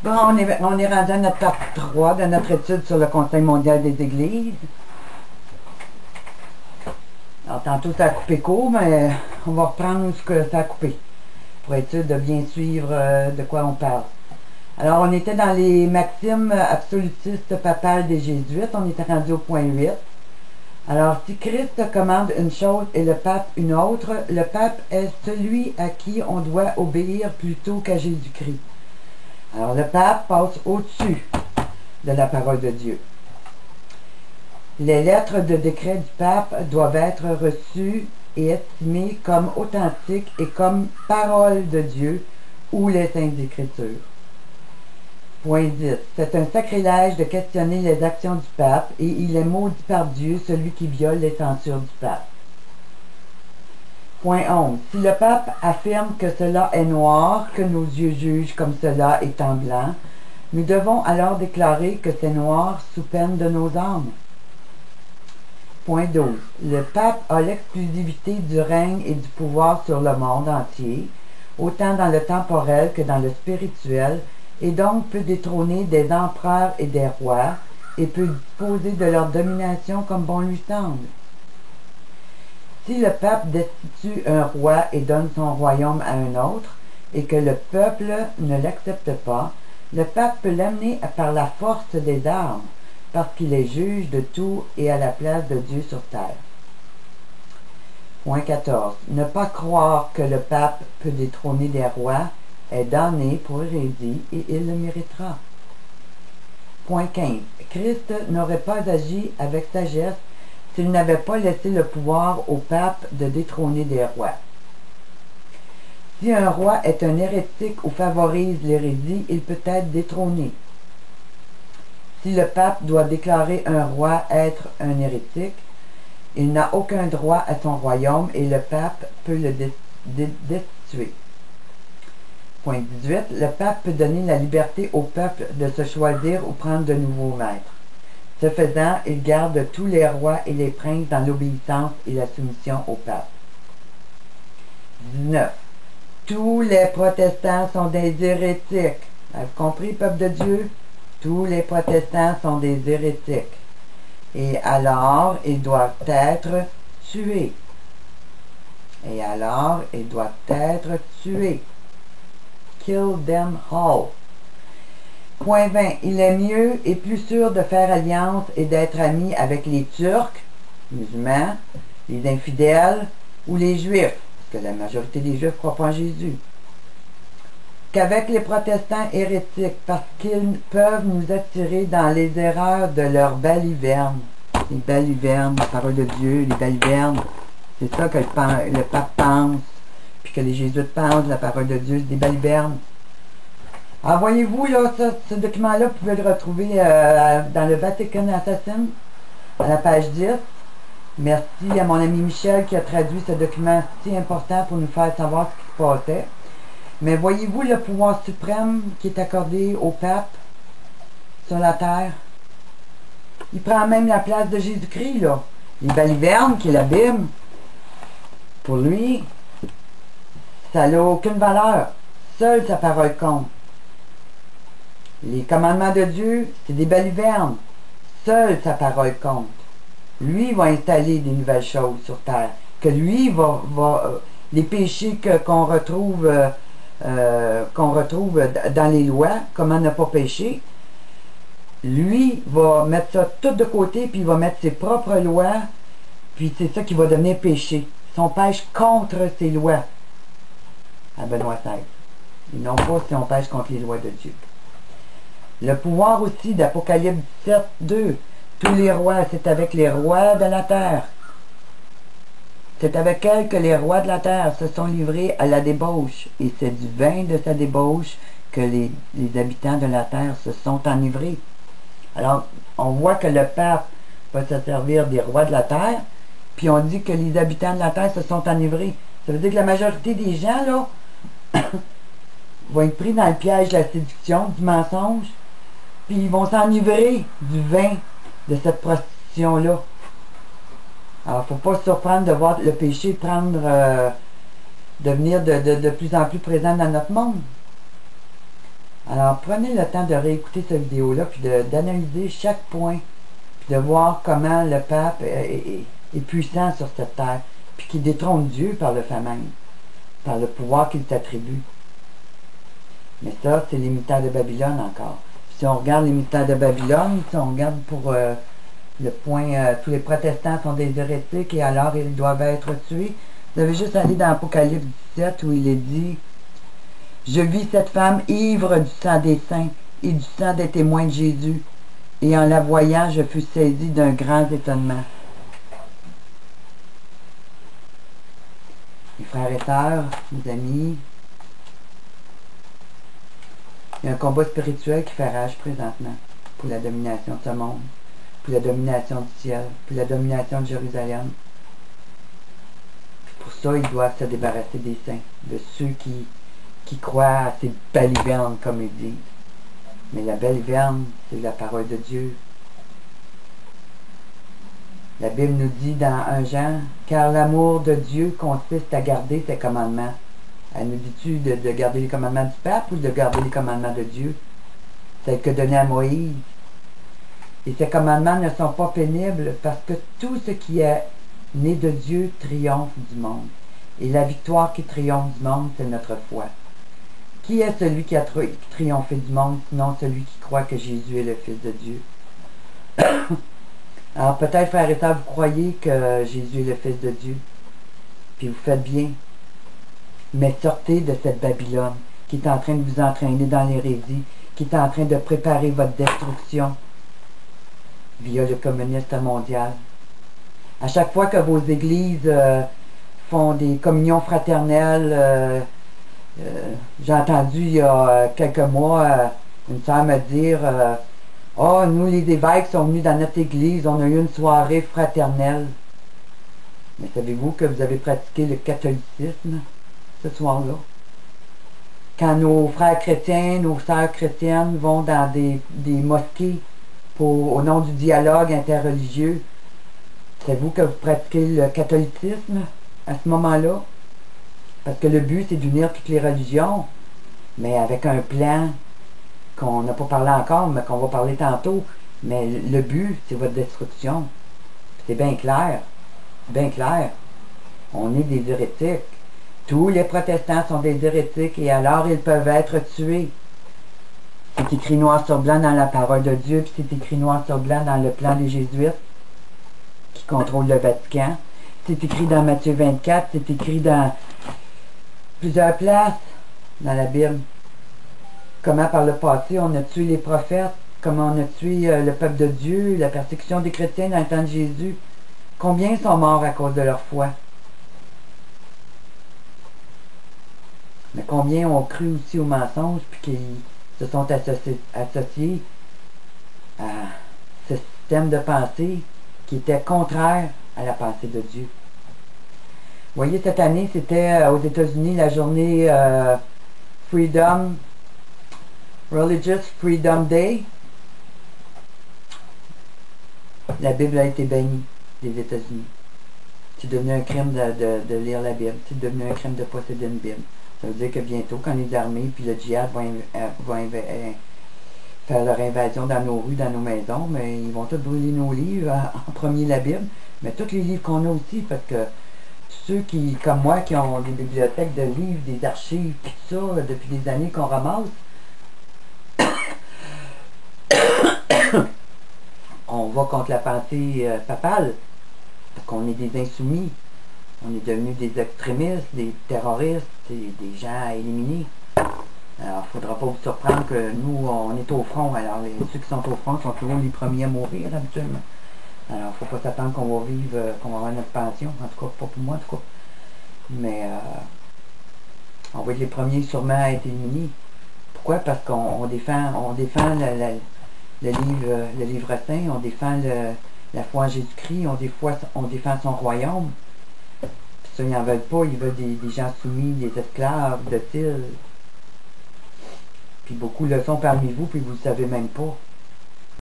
Bon, on est rendu à notre partie 3 de notre étude sur le Conseil mondial des Églises. Alors, tantôt, ça a coupé court, mais on va reprendre ce que ça a coupé pour être sûr de bien suivre de quoi on parle. Alors, on était dans les maximes absolutistes papales des Jésuites. On était rendu au point 8. Alors, si Christ commande une chose et le pape une autre, le pape est celui à qui on doit obéir plutôt qu'à Jésus-Christ. Alors, le pape passe au-dessus de la parole de Dieu. Les lettres de décret du pape doivent être reçues et estimées comme authentiques et comme parole de Dieu ou les Saintes Écritures. Point 10. C'est un sacrilège de questionner les actions du pape et il est maudit par Dieu celui qui viole les censures du pape. Point 11. Si le pape affirme que cela est noir, que nos yeux jugent comme cela étant blanc, nous devons alors déclarer que c'est noir sous peine de nos âmes. Point 12. Le pape a l'exclusivité du règne et du pouvoir sur le monde entier, autant dans le temporel que dans le spirituel, et donc peut détrôner des empereurs et des rois, et peut disposer de leur domination comme bon lui semble. Si le pape destitue un roi et donne son royaume à un autre, et que le peuple ne l'accepte pas, le pape peut l'amener par la force des armes, parce qu'il est juge de tout et à la place de Dieu sur terre. Point 14. Ne pas croire que le pape peut détrôner des rois est damné pour hérésie et il le méritera. Point 15. Christ n'aurait pas agi avec sagesse s'il n'avait pas laissé le pouvoir au pape de détrôner des rois. Si un roi est un hérétique ou favorise l'hérésie, il peut être détrôné. Si le pape doit déclarer un roi être un hérétique, il n'a aucun droit à son royaume et le pape peut le destituer. Point 18. Le pape peut donner la liberté au peuple de se choisir ou prendre de nouveaux maîtres. Ce faisant, il garde tous les rois et les princes dans l'obéissance et la soumission au pape. 19. Tous les protestants sont des hérétiques. Avez-vous compris, peuple de Dieu? Tous les protestants sont des hérétiques. Et alors, ils doivent être tués. Et alors, ils doivent être tués. Kill them all. Point 20. Il est mieux et plus sûr de faire alliance et d'être ami avec les Turcs, musulmans, les infidèles ou les Juifs, parce que la majorité des Juifs ne croient pas en Jésus, qu'avec les protestants hérétiques, parce qu'ils peuvent nous attirer dans les erreurs de leur baliverne. Les balivernes, la parole de Dieu, les balivernes, c'est ça que le pape pense, puis que les jésuites pensent, la parole de Dieu, c'est des balivernes. Alors voyez-vous, là, ce document-là, vous pouvez le retrouver dans le Vatican Assassin, à la page 10. Merci à mon ami Michel qui a traduit ce document si important pour nous faire savoir ce qui se passait. Mais voyez-vous le pouvoir suprême qui est accordé au pape sur la terre? Il prend même la place de Jésus-Christ, là. Les balivernes, qui est la Bible, pour lui, ça n'a aucune valeur. Seule sa parole compte. Les commandements de Dieu, c'est des balivernes. Seule sa parole compte. Lui va installer des nouvelles choses sur terre. Que lui va les péchés qu'on retrouve dans les lois, comment ne pas pécher, lui va mettre ça tout de côté, puis il va mettre ses propres lois, puis c'est ça qui va devenir péché. Si on pêche contre ses lois, à Benoît XVI, et non pas si on pêche contre les lois de Dieu. Le pouvoir aussi d'Apocalypse 17, 2. Tous les rois, c'est avec les rois de la terre. C'est avec elle que les rois de la terre se sont livrés à la débauche. Et c'est du vin de sa débauche que les habitants de la terre se sont enivrés. Alors, on voit que le pape va se servir des rois de la terre, puis on dit que les habitants de la terre se sont enivrés. Ça veut dire que la majorité des gens, là, vont être pris dans le piège de la séduction, du mensonge, puis ils vont s'enivrer du vin de cette prostitution-là. Alors, il ne faut pas se surprendre de voir le péché devenir de plus en plus présent dans notre monde. Alors, prenez le temps de réécouter cette vidéo-là, puis d'analyser chaque point, puis de voir comment le pape est puissant sur cette terre, puis qu'il détrône Dieu par le fait même, par le pouvoir qu'il t'attribue. Mais ça, c'est les militaires de Babylone encore. Puis si on regarde les militaires de Babylone, si on regarde pour le point, tous les protestants sont des hérétiques et alors ils doivent être tués. Vous avez juste aller dans Apocalypse 17 où il est dit « Je vis cette femme ivre du sang des saints et du sang des témoins de Jésus, et en la voyant, je fus saisi d'un grand étonnement. » Mes frères et sœurs, mes amis, il y a un combat spirituel qui fait rage présentement pour la domination de ce monde, pour la domination du ciel, pour la domination de Jérusalem. Puis pour ça, ils doivent se débarrasser des saints, de ceux qui croient à ces balivernes, comme ils disent. Mais la baliverne, c'est la parole de Dieu. La Bible nous dit dans 1 Jean, « Car l'amour de Dieu consiste à garder ses commandements. » Elle nous dit-tu de garder les commandements du pape ou de garder les commandements de Dieu? Celles que donnait à Moïse. Et ces commandements ne sont pas pénibles parce que tout ce qui est né de Dieu triomphe du monde. Et la victoire qui triomphe du monde, c'est notre foi. Qui est celui qui a triomphé du monde, sinon celui qui croit que Jésus est le Fils de Dieu? Alors peut-être, frères et sœurs, vous croyez que Jésus est le Fils de Dieu, puis vous faites bien. Mais sortez de cette Babylone qui est en train de vous entraîner dans l'hérésie, qui est en train de préparer votre destruction via le communisme mondial. À chaque fois que vos églises font des communions fraternelles, j'ai entendu il y a quelques mois une sœur me dire « Oh, nous les évêques sont venus dans notre église, on a eu une soirée fraternelle. » Mais savez-vous que vous avez pratiqué le catholicisme ce soir-là? Quand nos frères chrétiens, nos sœurs chrétiennes vont dans des mosquées au nom du dialogue interreligieux, savez-vous que vous pratiquez le catholicisme à ce moment-là? Parce que le but, c'est d'unir toutes les religions, mais avec un plan qu'on n'a pas parlé encore, mais qu'on va parler tantôt. Mais le but, c'est votre destruction. C'est bien clair. Bien clair. On est des hérétiques. Tous les protestants sont des hérétiques et alors ils peuvent être tués. C'est écrit noir sur blanc dans la parole de Dieu, puis c'est écrit noir sur blanc dans le plan des Jésuites qui contrôlent le Vatican. C'est écrit dans Matthieu 24, c'est écrit dans plusieurs places dans la Bible. Comment par le passé on a tué les prophètes, comment on a tué le peuple de Dieu, la persécution des chrétiens dans le temps de Jésus. Combien sont morts à cause de leur foi? Mais combien ont cru aussi aux mensonges puis qui se sont associés à ce système de pensée qui était contraire à la pensée de Dieu. Vous voyez, cette année, c'était aux États-Unis la journée Religious Freedom Day. La Bible a été bannie des États-Unis. C'est devenu un crime de lire la Bible. C'est devenu un crime de posséder une Bible. Ça veut dire que bientôt, quand les armées puis le djihad vont faire leur invasion dans nos rues, dans nos maisons, mais ils vont tous brûler nos livres, en premier la Bible, mais tous les livres qu'on a aussi, parce que ceux qui, comme moi, qui ont des bibliothèques de livres, des archives, tout ça, depuis des années qu'on ramasse, on va contre la pensée papale, parce qu'on est des insoumis. On est devenus des extrémistes, des terroristes, des gens à éliminer. Alors, il ne faudra pas vous surprendre que nous, on est au front. Alors, ceux qui sont au front sont toujours les premiers à mourir, habituellement. Alors, il ne faut pas s'attendre qu'on va vivre, qu'on va avoir notre pension. En tout cas, pas pour moi, en tout cas. Mais, on va être les premiers sûrement à être éliminés. Pourquoi? Parce qu'on défend le livre saint, on défend la foi en Jésus-Christ, on défend son royaume. Ça, ils n'en veulent pas, ils veulent des gens soumis, des esclaves, de style. Puis beaucoup le sont parmi vous, puis vous ne le savez même pas.